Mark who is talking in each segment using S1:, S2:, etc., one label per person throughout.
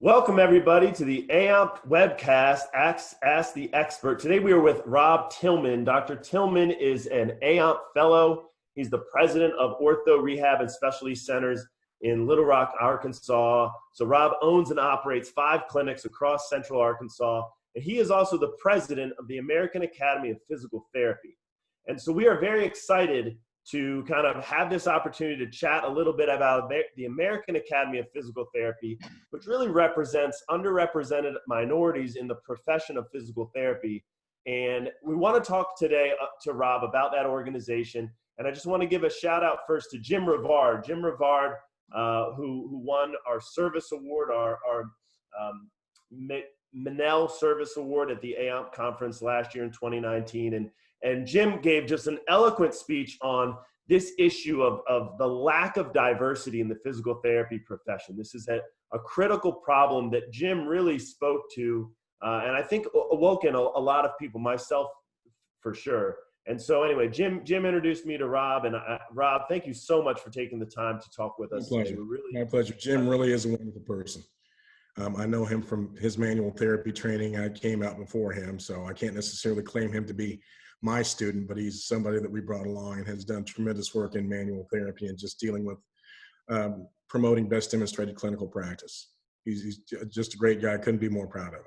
S1: Welcome, everybody, to the AAPT webcast, Ask the Expert. Today, we are with Rob Tillman. Dr. Tillman is an AAPT fellow. He's the president of Ortho Rehab and Specialty Centers in Little Rock, Arkansas. So Rob owns and operates 5 clinics across Central Arkansas, and he is also the president of the American Academy of Physical Therapy. And so we are very excited to kind of have this opportunity to chat a little bit about the American Academy of Physical Therapy, which really represents underrepresented minorities in the profession of physical therapy. And we want to talk today to Rob about that organization. And I just want to give a shout out first to Jim Rivard. Jim Rivard, who won our service award, our Manel Service Award at the AAPT conference last year in 2019. And Jim gave just an eloquent speech on this issue of the lack of diversity in the physical therapy profession. This is a critical problem that Jim really spoke to, and I think awoken a lot of people, myself for sure. And so anyway, Jim introduced me to Rob, and Rob, thank you so much for taking the time to talk with us.
S2: My pleasure. My pleasure. Jim really is a wonderful person. I know him from his manual therapy training. I came out before him, so I can't necessarily claim him to be my student, but he's somebody that we brought along and has done tremendous work in manual therapy and just dealing with promoting best demonstrated clinical practice. He's just a great guy. I couldn't be more proud of him.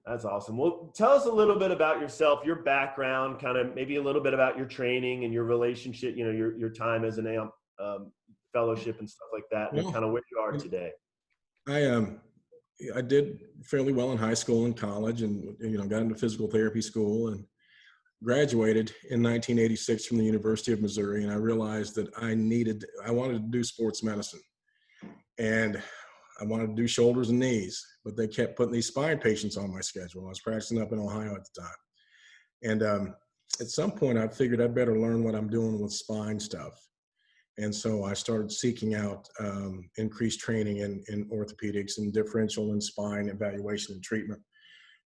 S1: That's awesome. Well, tell us a little bit about yourself, your background, kind of maybe a little bit about your training and your relationship, you know, your time as an AAPT fellowship and stuff like that, and kind of where you are today.
S2: I did fairly well in high school and college, and got into physical therapy school and graduated in 1986 from the University of Missouri. And I realized that I wanted to do sports medicine, and I wanted to do shoulders and knees, but they kept putting these spine patients on my schedule. I was practicing up in Ohio at the time, and at some point I figured I'd better learn what I'm doing with spine stuff. And so I started seeking out increased training in orthopedics and differential and spine evaluation and treatment.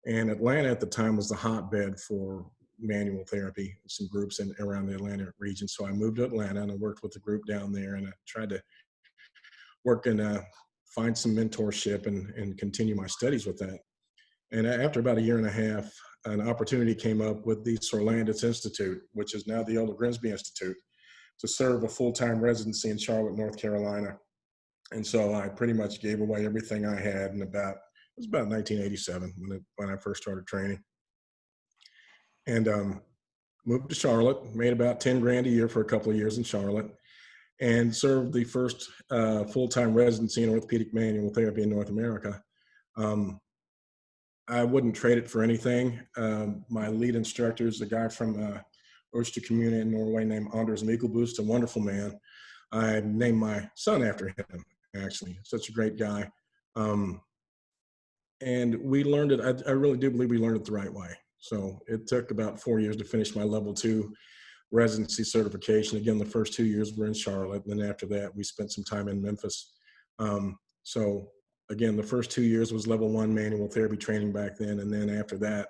S2: And Atlanta at the time was the hotbed for manual therapy, some groups around the Atlanta region. So I moved to Atlanta and I worked with a group down there, and I tried to work and find some mentorship and continue my studies with that. And after about a year and a half, an opportunity came up with the Sorlandis Institute, which is now the Elder Grimsby Institute, to serve a full-time residency in Charlotte, North Carolina. And so I pretty much gave away everything I had it was about 1987 when I first started training. And moved to Charlotte, made about 10 grand a year for a couple of years in Charlotte, and served the first full-time residency in orthopedic manual therapy in North America. I wouldn't trade it for anything. My lead instructor is a guy from Oyster community in Norway named Anders Mikkelbust, a wonderful man. I named my son after him, actually. Such a great guy. And we learned it, I really do believe we learned it the right way. So it took about 4 years to finish my level 2 residency certification. Again, the first 2 years were in Charlotte. And then after that, we spent some time in Memphis. So again, the first 2 years was level 1 manual therapy training back then. And then after that,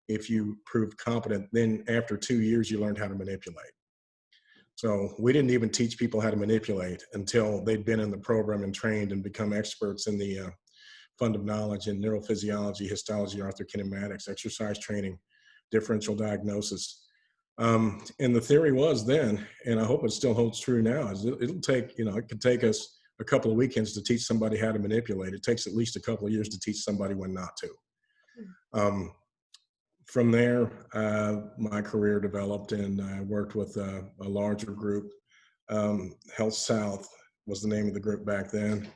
S2: if you proved competent, then after 2 years, you learned how to manipulate. So we didn't even teach people how to manipulate until they'd been in the program and trained and become experts in the fund of knowledge in neurophysiology, histology, orthokinematics, exercise training, differential diagnosis. And the theory was then, and I hope it still holds true now, is it'll take, it could take us a couple of weekends to teach somebody how to manipulate. It takes at least a couple of years to teach somebody when not to. From there, my career developed, and I worked with a larger group. Health South was the name of the group back then.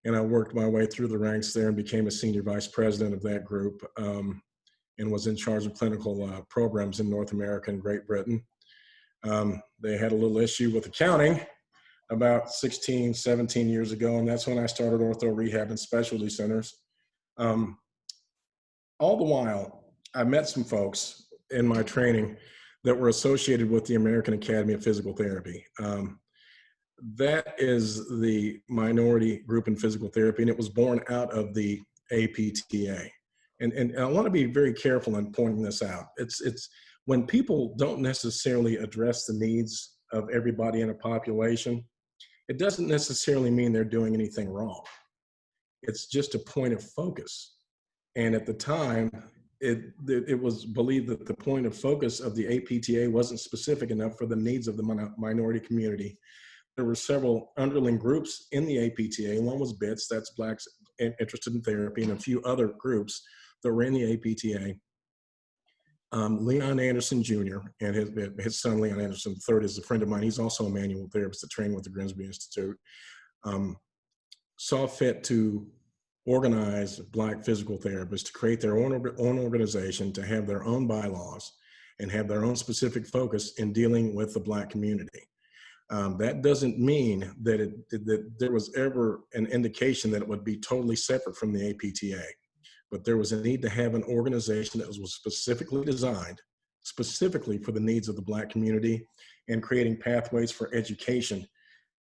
S2: And I worked my way through the ranks there and became a senior vice president of that group, and was in charge of clinical programs in North America and Great Britain. They had a little issue with accounting about 16, 17 years ago, and that's when I started Ortho Rehab and Specialty Centers. All the while, I met some folks in my training that were associated with the American Academy of Physical Therapy. That is the minority group in physical therapy, and it was born out of the AAPTA. And I want to be very careful in pointing this out. It's when people don't necessarily address the needs of everybody in a population, it doesn't necessarily mean they're doing anything wrong. It's just a point of focus. And at the time, it was believed that the point of focus of the APTA wasn't specific enough for the needs of the minority community. There were several underling groups in the APTA. One was BITS, that's Blacks Interested in Therapy, and a few other groups that were in the APTA. Leon Anderson Jr. and his son, Leon Anderson III, is a friend of mine. He's also a manual therapist that trained with the Grimsby Institute. Saw fit to organize Black physical therapists to create their own organization, to have their own bylaws and have their own specific focus in dealing with the Black community. That doesn't mean that there was ever an indication that it would be totally separate from the APTA, but there was a need to have an organization that was specifically designed specifically for the needs of the Black community and creating pathways for education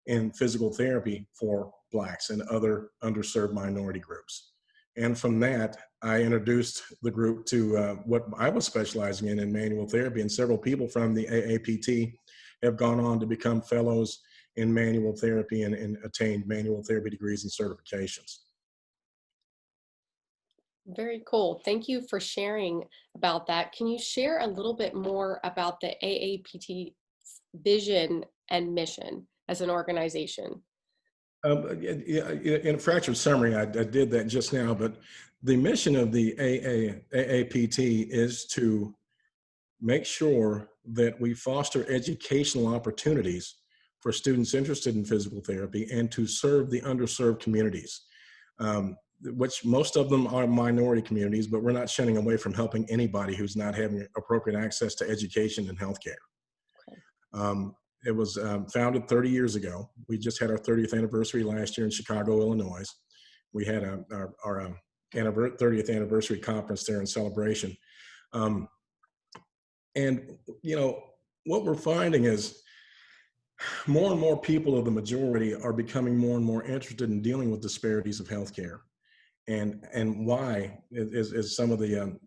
S2: in physical therapy for Blacks and other underserved minority groups. And from that, I introduced the group to what I was specializing in manual therapy, and several people from the AAPT have gone on to become fellows in manual therapy and attained manual therapy degrees and certifications.
S3: Very cool. Thank you for sharing about that. Can you share a little bit more about the AAPT vision and mission as an organization?
S2: In a fractured summary, I did that just now, but the mission of the AAPT is to make sure that we foster educational opportunities for students interested in physical therapy and to serve the underserved communities, which most of them are minority communities, but we're not shunning away from helping anybody who's not having appropriate access to education and healthcare. Okay. It was founded 30 years ago. We just had our 30th anniversary last year in Chicago, Illinois. We had our 30th anniversary conference there in celebration. And, you know, what we're finding is more and more people of the majority are becoming more and more interested in dealing with disparities of healthcare. And why is some of the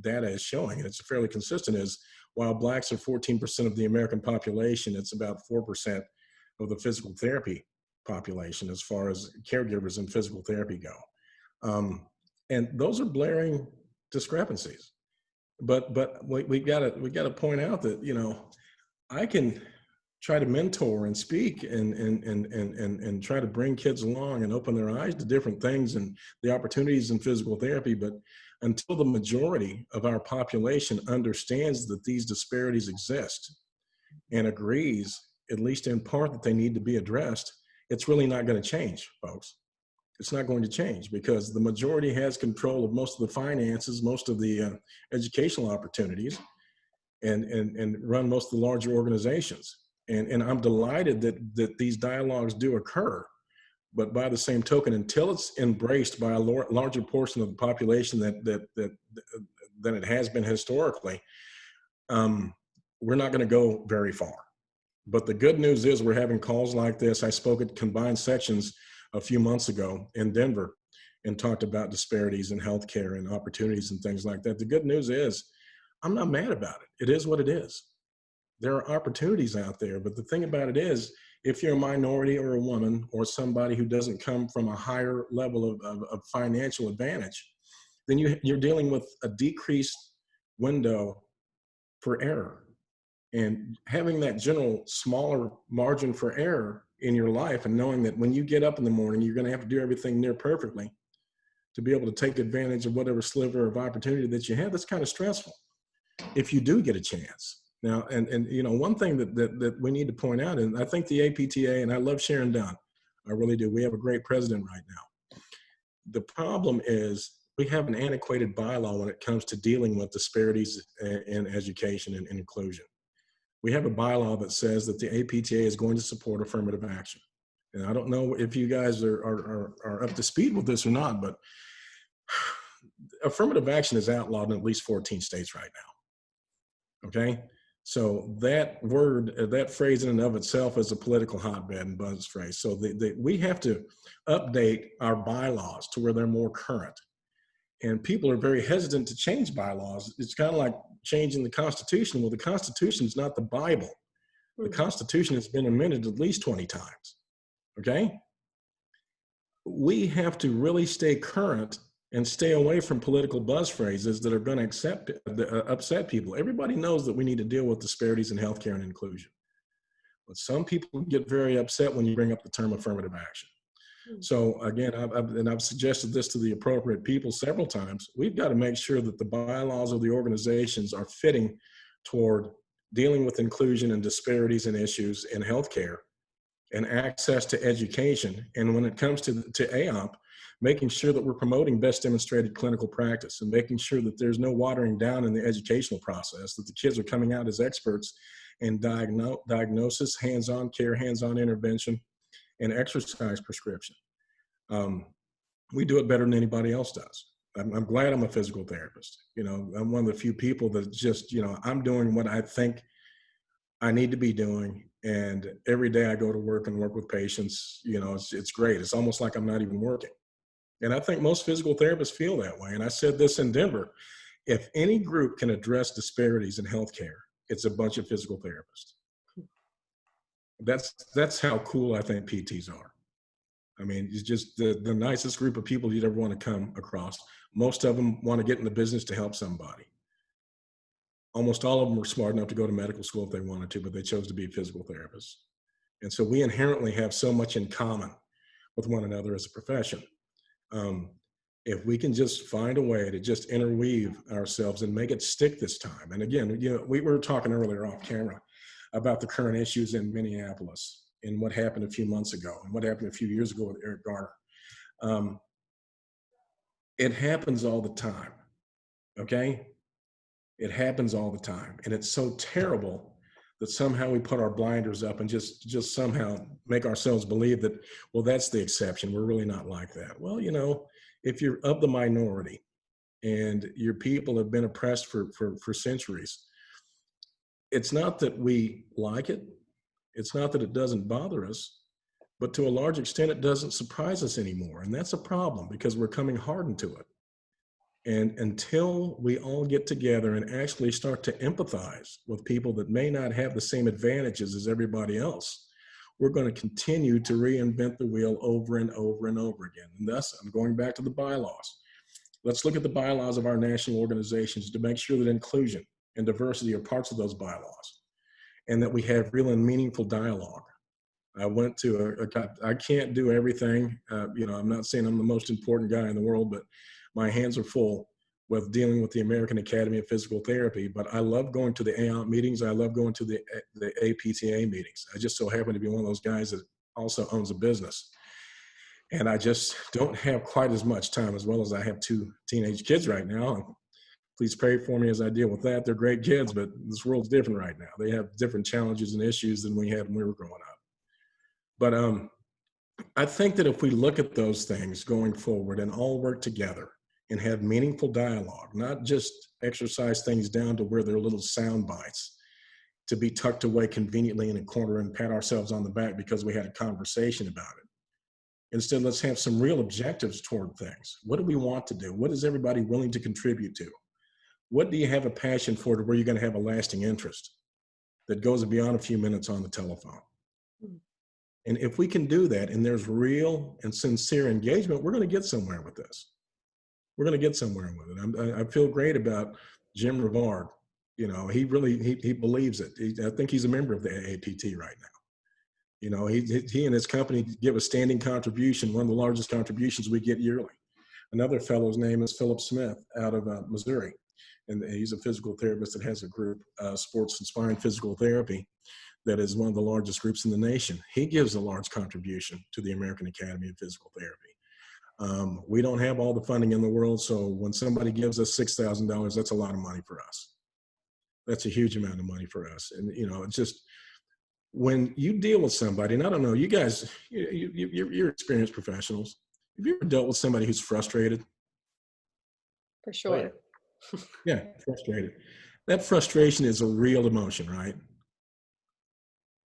S2: data is showing, and it's fairly consistent, is while Blacks are 14% of the American population, it's about 4% of the physical therapy population as far as caregivers in physical therapy go. And those are blaring discrepancies. But we got to point out that, you know, I can try to mentor and speak and try to bring kids along and open their eyes to different things and the opportunities in physical therapy. But until the majority of our population understands that these disparities exist and agrees, at least in part, that they need to be addressed, it's really not going to change, folks. It's not going to change because the majority has control of most of the finances, most of the educational opportunities, and run most of the larger organizations. And I'm delighted that these dialogues do occur, but by the same token, until it's embraced by a larger portion of the population than it has been historically, we're not going to go very far. But the good news is we're having calls like this. I spoke at Combined Sections a few months ago in Denver and talked about disparities in healthcare and opportunities and things like that. The good news is I'm not mad about it. It is what it is. There are opportunities out there, but the thing about it is, if you're a minority or a woman or somebody who doesn't come from a higher level of financial advantage, then you're dealing with a decreased window for error. And having that general smaller margin for error in your life and knowing that when you get up in the morning, you're going to have to do everything near perfectly to be able to take advantage of whatever sliver of opportunity that you have, that's kind of stressful if you do get a chance. Now, and you know, one thing that we need to point out, and I think the APTA, and I love Sharon Dunn, I really do. We have a great president right now. The problem is we have an antiquated bylaw when it comes to dealing with disparities in education and inclusion. We have a bylaw that says that the APTA is going to support affirmative action. And I don't know if you guys are up to speed with this or not, but affirmative action is outlawed in at least 14 states right now. Okay? So that word, that phrase in and of itself is a political hotbed and buzz phrase. So we have to update our bylaws to where they're more current. And people are very hesitant to change bylaws. It's kind of like changing the Constitution. Well, the Constitution is not the Bible. The Constitution has been amended at least 20 times. Okay? we have to really stay current and stay away from political buzz phrases that are going to upset people. Everybody knows that we need to deal with disparities in healthcare and inclusion. But some people get very upset when you bring up the term affirmative action. So again, I've suggested this to the appropriate people several times. We've got to make sure that the bylaws of the organizations are fitting toward dealing with inclusion and disparities and issues in healthcare and access to education. And when it comes to AAPT, making sure that we're promoting best demonstrated clinical practice and making sure that there's no watering down in the educational process, that the kids are coming out as experts in diagnosis, hands-on care, hands-on intervention, and exercise prescription. We do it better than anybody else does. I'm glad I'm a physical therapist. You know, I'm one of the few people that just, you know, I'm doing what I think I need to be doing. And every day I go to work and work with patients, you know, it's great. It's almost like I'm not even working. And I think most physical therapists feel that way. And I said this in Denver, if any group can address disparities in healthcare, it's a bunch of physical therapists. That's how cool I think PTs are. I mean, it's just the nicest group of people you'd ever want to come across. Most of them want to get in the business to help somebody. Almost all of them were smart enough to go to medical school if they wanted to, but they chose to be physical therapists. And so we inherently have so much in common with one another as a profession. If we can just find a way to just interweave ourselves and make it stick this time. And again, you know, we were talking earlier off camera about the current issues in Minneapolis and what happened a few months ago and what happened a few years ago with Eric Garner. It happens all the time, okay? It happens all the time. And it's so terrible that somehow we put our blinders up and just somehow make ourselves believe that, well, that's the exception. We're really not like that. Well, you know, if you're of the minority and your people have been oppressed for centuries, it's not that we like it. It's not that it doesn't bother us, but to a large extent, it doesn't surprise us anymore. And that's a problem because we're coming hardened to it. And until we all get together and actually start to empathize with people that may not have the same advantages as everybody else, we're going to continue to reinvent the wheel over and over and over again. And thus, I'm going back to the bylaws. Let's look at the bylaws of our national organizations to make sure that inclusion and diversity are parts of those bylaws and that we have real and meaningful dialogue. I went to I can't do everything. You know, I'm not saying I'm the most important guy in the world, but my hands are full with dealing with the American Academy of Physical Therapy. But I love going to the AAPT meetings. I love going to the APTA meetings. I just so happen to be one of those guys that also owns a business. And I just don't have quite as much time, as well as I have 2 teenage kids right now. And please pray for me as I deal with that. They're great kids, but this world's different right now. They have different challenges and issues than we had when we were growing up. But I think that if we look at those things going forward and all work together and have meaningful dialogue, not just exercise things down to where they're little sound bites to be tucked away conveniently in a corner and pat ourselves on the back because we had a conversation about it. Instead, let's have some real objectives toward things. What do we want to do? What is everybody willing to contribute to? What do you have a passion for to where you're going to have a lasting interest that goes beyond a few minutes on the telephone? And if we can do that and there's real and sincere engagement, we're going to get somewhere with this. We're going to get somewhere with it. I feel great about Jim Rivard. You know, he believes it. I think he's a member of the AAPT right now. You know, he and his company give a standing contribution, one of the largest contributions we get yearly. Another fellow's name is Philip Smith out of Missouri. And he's a physical therapist that has a group, Sports and Spine Physical Therapy, that is one of the largest groups in the nation. He gives a large contribution to the American Academy of Physical Therapy. We don't have all the funding in the world, so when somebody gives us $6,000, that's a lot of money for us. That's a huge amount of money for us. And, you know, it's just, when you deal with somebody, and I don't know, you guys, you're experienced professionals. Have you ever dealt with somebody who's frustrated?
S3: For sure.
S1: Oh,
S2: yeah, frustrated. That frustration is a real emotion, right?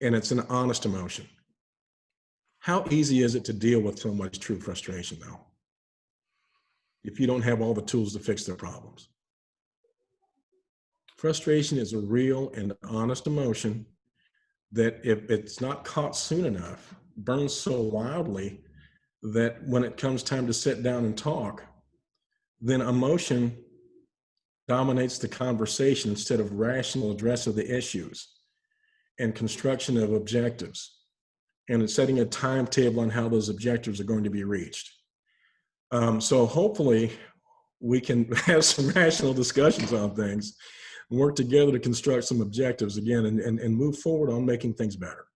S2: And it's an honest emotion. How easy is it to deal with so much true frustration, though, if you don't have all the tools to fix their problems? Frustration is a real and honest emotion that, if it's not caught soon enough, burns so wildly that when it comes time to sit down and talk, then emotion dominates the conversation instead of rational address of the issues and construction of objectives, and it's setting a timetable on how those objectives are going to be reached. So hopefully we can have some rational discussions on things and work together to construct some objectives again, and move forward on making things better.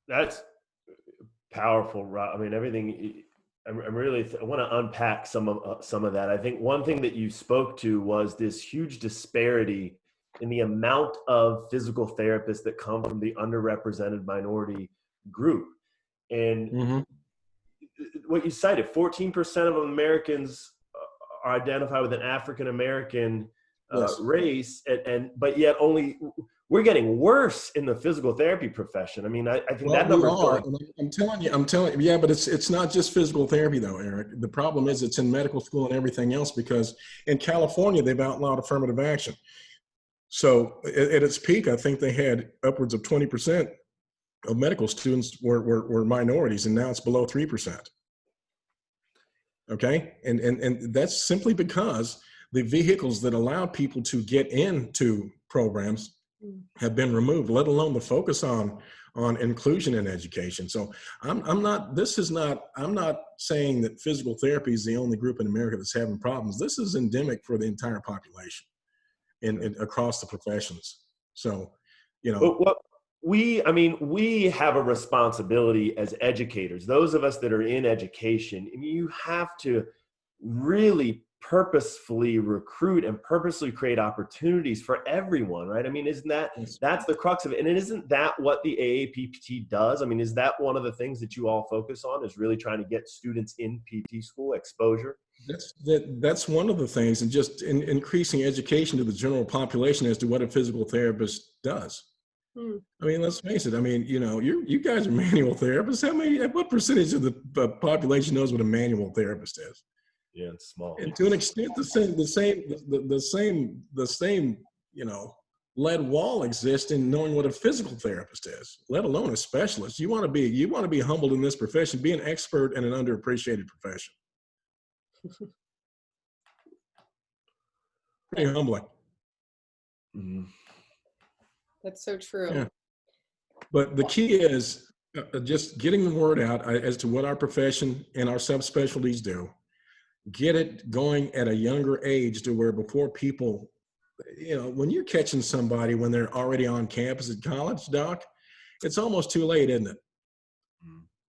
S1: That's powerful, Rob. I mean, everything. I want to unpack some of that. I think one thing that you spoke to was this huge disparity in the amount of physical therapists that come from the underrepresented minority group. And what you cited, 14% of Americans are identified with an African American race, but yet we're getting worse in the physical therapy profession. I mean, I think that number is going.
S2: I'm telling you, yeah, but it's not just physical therapy though, Eric. The problem is it's in medical school and everything else, because in California, they've outlawed affirmative action. So at its peak, I think they had upwards of 20% of medical students were minorities, and now it's below 3%. Okay, and that's simply because the vehicles that allowed people to get into programs have been removed, let alone the focus on inclusion in education. So I'm not saying that physical therapy is the only group in America that's having problems. This is endemic for the entire population and across the professions. So, you know.
S1: But we have a responsibility as educators, those of us that are in education. I mean, you have to really purposefully recruit and purposely create opportunities for everyone, right? I mean, that's the crux of it. And isn't that what the AAPT does? I mean, is that one of the things that you all focus on, is really trying to get students in PT school exposure?
S2: That's one of the things, and just increasing education to the general population as to what a physical therapist does. I mean, let's face it. I mean, you know, you guys are manual therapists. What percentage of the population knows what a manual therapist is?
S1: Yeah, it's small.
S2: And to an extent, the same, you know, lead wall exists in knowing what a physical therapist is, let alone a specialist. You want to be humbled in this profession, be an expert in an underappreciated profession. Pretty humbling.
S3: Mm-hmm. That's so true.
S2: Yeah. But the key is just getting the word out as to what our profession and our subspecialties do. Get it going at a younger age, to where before people, you know, when you're catching somebody when they're already on campus at college, Doc, it's almost too late, isn't it?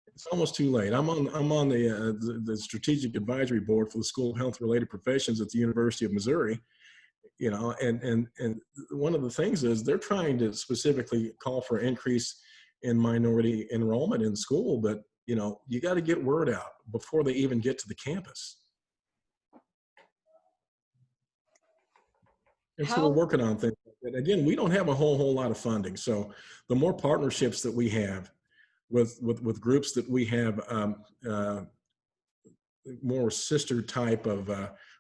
S2: It's almost too late. I'm on the strategic advisory board for the School of Health Related Professions at the University of Missouri. You know, and one of the things is they're trying to specifically call for increase in minority enrollment in school, but you know, you got to get word out before they even get to the campus. And so we're working on things. And again, we don't have a whole lot of funding. So the more partnerships that we have with groups that we have, more sister type of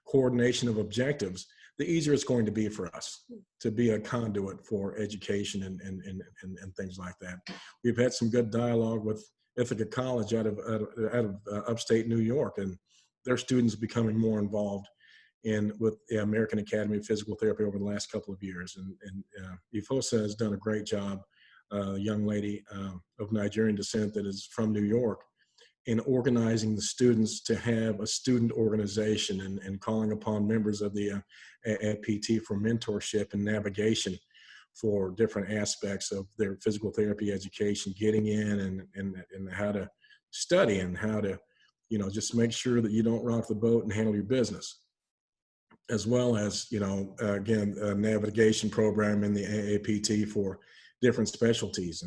S2: coordination of objectives, the easier it's going to be for us to be a conduit for education and things like that. We've had some good dialogue with Ithaca College out of upstate New York, and their students becoming more involved with the American Academy of Physical Therapy over the last couple of years. And Ifosa has done a great job, a young lady of Nigerian descent that is from New York, in organizing the students to have a student organization and calling upon members of the AAPT for mentorship and navigation for different aspects of their physical therapy education, getting in and how to study and how to, you know, just make sure that you don't rock the boat and handle your business. As well as, you know, again, a navigation program in the AAPT for different specialties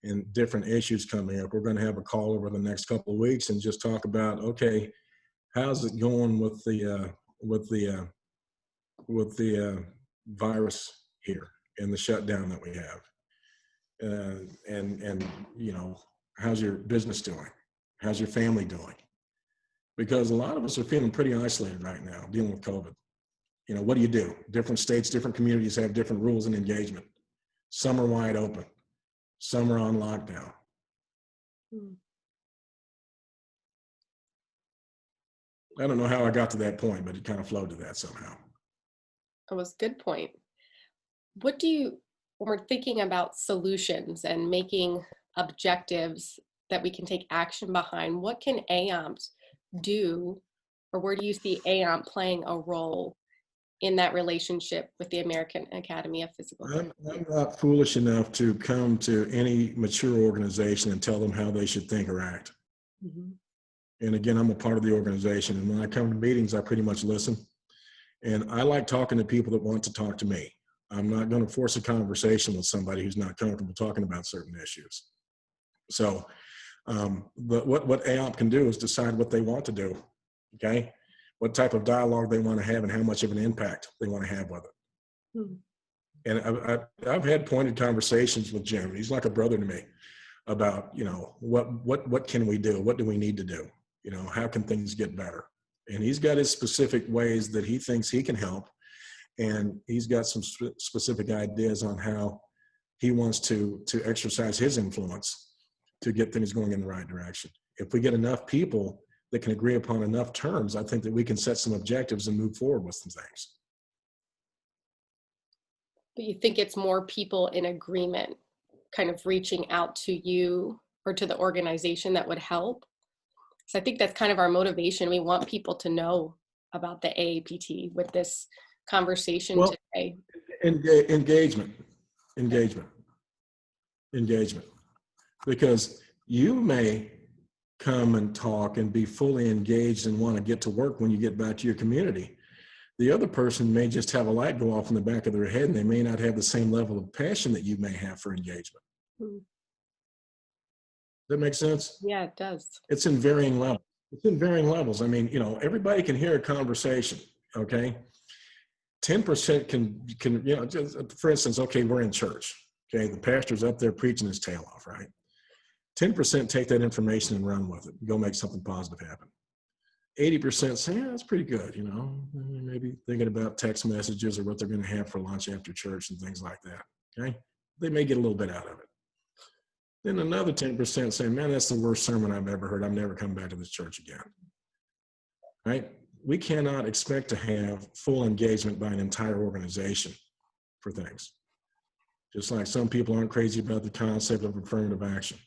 S2: and different issues coming up. We're going to have a call over the next couple of weeks and just talk about, okay, how's it going with the virus here and the shutdown that we have, and you know, how's your business doing? How's your family doing? Because a lot of us are feeling pretty isolated right now dealing with COVID. You know, what do you do? Different states, different communities have different rules and engagement. Some are wide open. Some are on lockdown. I don't know how I got to that point, but it kind of flowed to that somehow.
S3: That was a good point. What do you, when we're thinking about solutions and making objectives that we can take action behind, what can AAPT do, or where do you see AAPT playing a role in that relationship with the American Academy of Physical Therapy?
S2: I'm not foolish enough to come to any mature organization and tell them how they should think or act.
S3: Mhm.
S2: And again, I'm a part of the organization. And when I come to meetings, I pretty much listen. And I like talking to people that want to talk to me. I'm not going to force a conversation with somebody who's not comfortable talking about certain issues. So what AAPT can do is decide what they want to do, okay? What type of dialogue they want to have and how much of an impact they want to have with it.
S3: Mhm.
S2: And I've had pointed conversations with Jim. He's like a brother to me about, you know, what can we do? What do we need to do? You know, how can things get better? And he's got his specific ways that he thinks he can help. And he's got some specific ideas on how he wants to exercise his influence to get things going in the right direction. If we get enough people that can agree upon enough terms, I think that we can set some objectives and move forward with some things.
S3: But you think it's more people in agreement kind of reaching out to you or to the organization that would help? So I think that's kind of our motivation. We want people to know about the AAPT with this conversation today.
S2: Engagement. Because you may come and talk and be fully engaged and want to get to work when you get back to your community. The other person may just have a light go off in the back of their head, and they may not have the same level of passion that you may have for engagement.
S3: Mm.
S2: That makes sense?
S3: Yeah, it does.
S2: It's in varying levels. It's in varying levels. I mean, you know, everybody can hear a conversation, okay? 10% can, you know, just, for instance, okay, we're in church, okay? The pastor's up there preaching his tail off, right? 10% take that information and run with it, go make something positive happen. 80% say, yeah, that's pretty good, you know, maybe thinking about text messages or what they're going to have for lunch after church and things like that, okay? They may get a little bit out of it. Then another 10% say, man, that's the worst sermon I've ever heard. I'm never coming back to this church again, right? We cannot expect to have full engagement by an entire organization for things. Just like some people aren't crazy about the concept of affirmative action.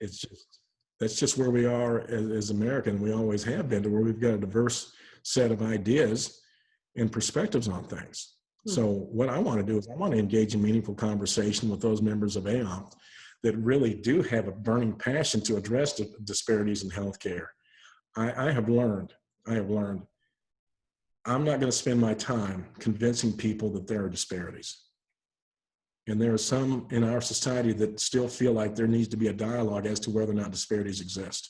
S2: It's just, that's just where we are as American. We always have been, to where we've got a diverse set of ideas and perspectives on things. So what I want to do is I want to engage in meaningful conversation with those members of AAPT that really do have a burning passion to address the disparities in healthcare. I have learned, I'm not going to spend my time convincing people that there are disparities. And there are some in our society that still feel like there needs to be a dialogue as to whether or not disparities exist,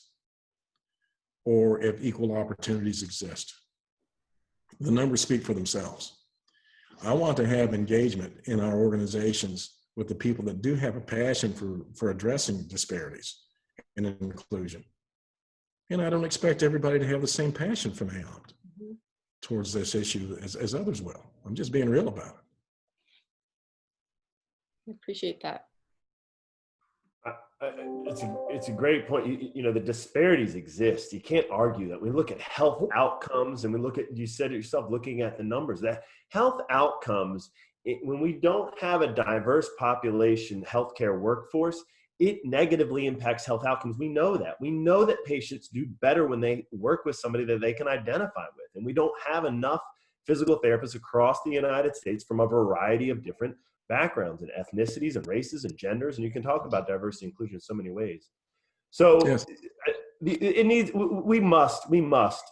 S2: or if equal opportunities exist. The numbers speak for themselves. I want to have engagement in our organizations with the people that do have a passion for addressing disparities and inclusion. And I don't expect everybody to have the same passion from AAPT towards this issue as others will. I'm just being real about it.
S3: I appreciate that.
S1: It's a great point. You know, the disparities exist. You can't argue that. We look at health outcomes and we look at, you said it yourself, looking at the numbers, that health outcomes, when we don't have a diverse population healthcare workforce, it negatively impacts health outcomes. We know that. We know that patients do better when they work with somebody that they can identify with. And we don't have enough physical therapists across the United States from a variety of different backgrounds and ethnicities and races and genders. And you can talk about diversity and inclusion in so many ways. So
S2: Yes.
S1: we must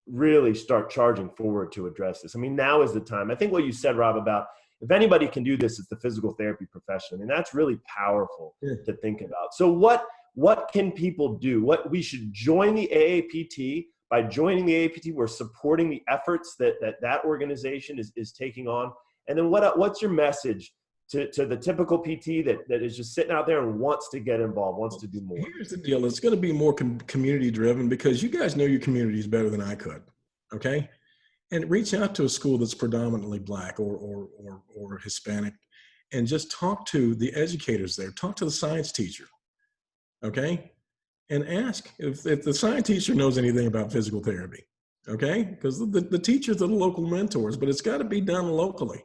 S1: really start charging forward to address this. I mean, now is the time. I think what you said, Rob, about if anybody can do this, it's the physical therapy profession. I mean, that's really powerful to think about. So what can people do? What we should join the AAPT. By joining the AAPT, we're supporting the efforts that organization is taking on. And then what's your message to the typical PT that is just sitting out there and wants to get involved, wants to do more?
S2: Here's the deal. It's going to be more community driven, because you guys know your communities better than I could. Okay. And reach out to a school that's predominantly Black or Hispanic, and just talk to the educators there. Talk to the science teacher. Okay. and ask if the science teacher knows anything about physical therapy, okay? Because the teachers are the local mentors, but it's got to be done locally.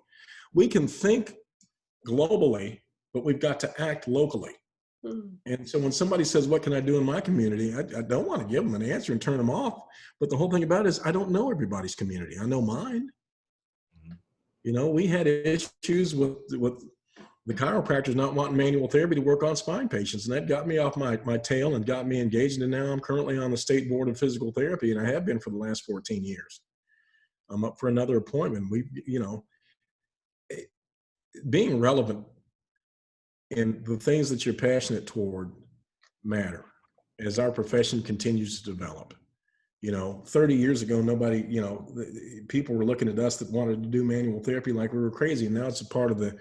S2: We can think globally, but we've got to act locally. And so when somebody says, what can I do in my community? I don't want to give them an answer and turn them off. But the whole thing about it is I don't know everybody's community. I know mine. You know, we had issues with the chiropractors not wanting manual therapy to work on spine patients. And that got me off my tail and got me engaged. And now I'm currently on the state board of physical therapy. And I have been for the last 14 years. I'm up for another appointment. Being relevant and the things that you're passionate toward matter as our profession continues to develop. 30 years ago, nobody, people were looking at us that wanted to do manual therapy like we were crazy. And now it's a part of the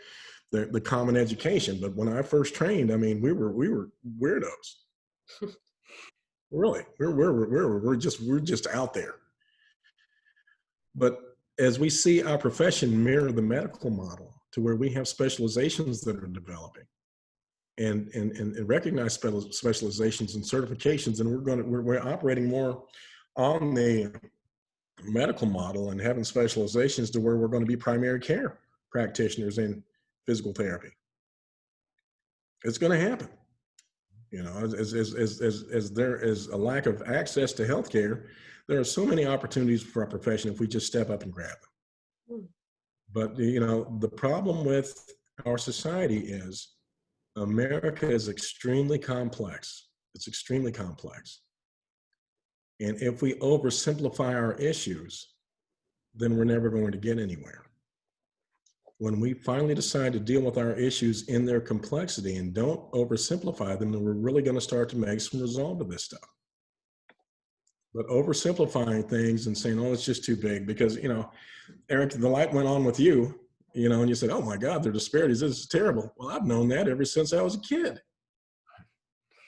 S2: common education. But when I first trained, I mean, we were weirdos. Really, we're just out there. But as we see our profession mirror the medical model to where we have specializations that are developing and recognize specializations and certifications, and we're operating more on the medical model and having specializations to where we're going to be primary care practitioners in physical therapy. It's going to happen. As there is a lack of access to healthcare, there are so many opportunities for our profession if we just step up and grab them. But, the problem with our society is America is extremely complex. It's extremely complex. And if we oversimplify our issues, then we're never going to get anywhere. When we finally decide to deal with our issues in their complexity and don't oversimplify them, then we're really going to start to make some resolve of this stuff. But oversimplifying things and saying, oh, it's just too big, because, Eric, the light went on with you, and you said, oh my God, there are disparities. This is terrible. Well, I've known that ever since I was a kid,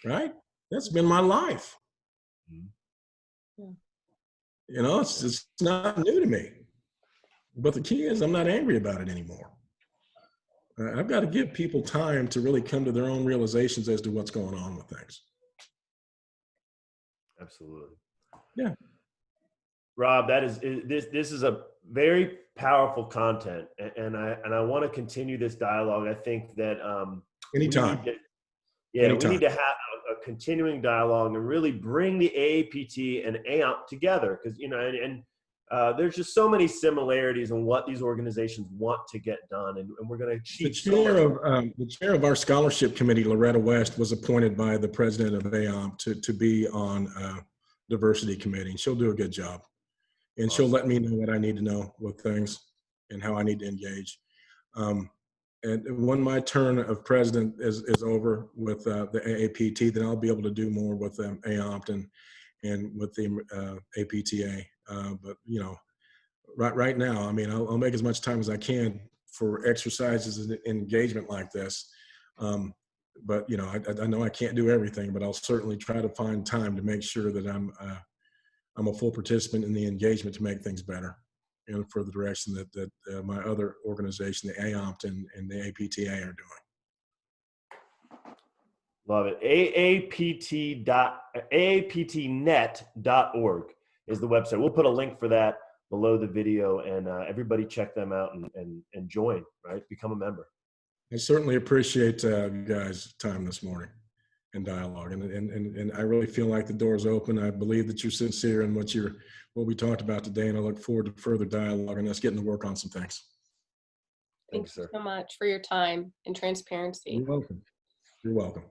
S2: right? That's been my life. It's not new to me. But the key is I'm not angry about it anymore. I've got to give people time to really come to their own realizations as to what's going on with things.
S1: Absolutely.
S2: Yeah.
S1: Rob, this is a very powerful content, and I want to continue this dialogue. I think that
S2: anytime.
S1: We need to have a continuing dialogue and really bring the AAPT and AAPT together, because there's just so many similarities in what these organizations want to get done, and we're going to achieve.
S2: The chair of our scholarship committee, Loretta West, was appointed by the president of AAPT to be on diversity committee, and she'll do a good job. And awesome. She'll let me know what I need to know with things and how I need to engage. And when my turn of president is over with the AAPT, then I'll be able to do more with AAPT and with the APTA. But right now, I mean, I'll make as much time as I can for exercises and engagement like this. But I know I can't do everything, but I'll certainly try to find time to make sure that I'm a full participant in the engagement to make things better, and for the direction that my other organization, the AAPT and the APTA, are doing.
S1: Love it. AAPTnet.org is the website. We'll put a link for that below the video, and everybody check them out and join, right? Become a member.
S2: I certainly appreciate you guys' time this morning and dialogue. And I really feel like the door's open. I believe that you're sincere in what we talked about today, and I look forward to further dialogue and us getting to work on some things.
S3: Thanks so much for your time and transparency.
S2: You're welcome. You're welcome.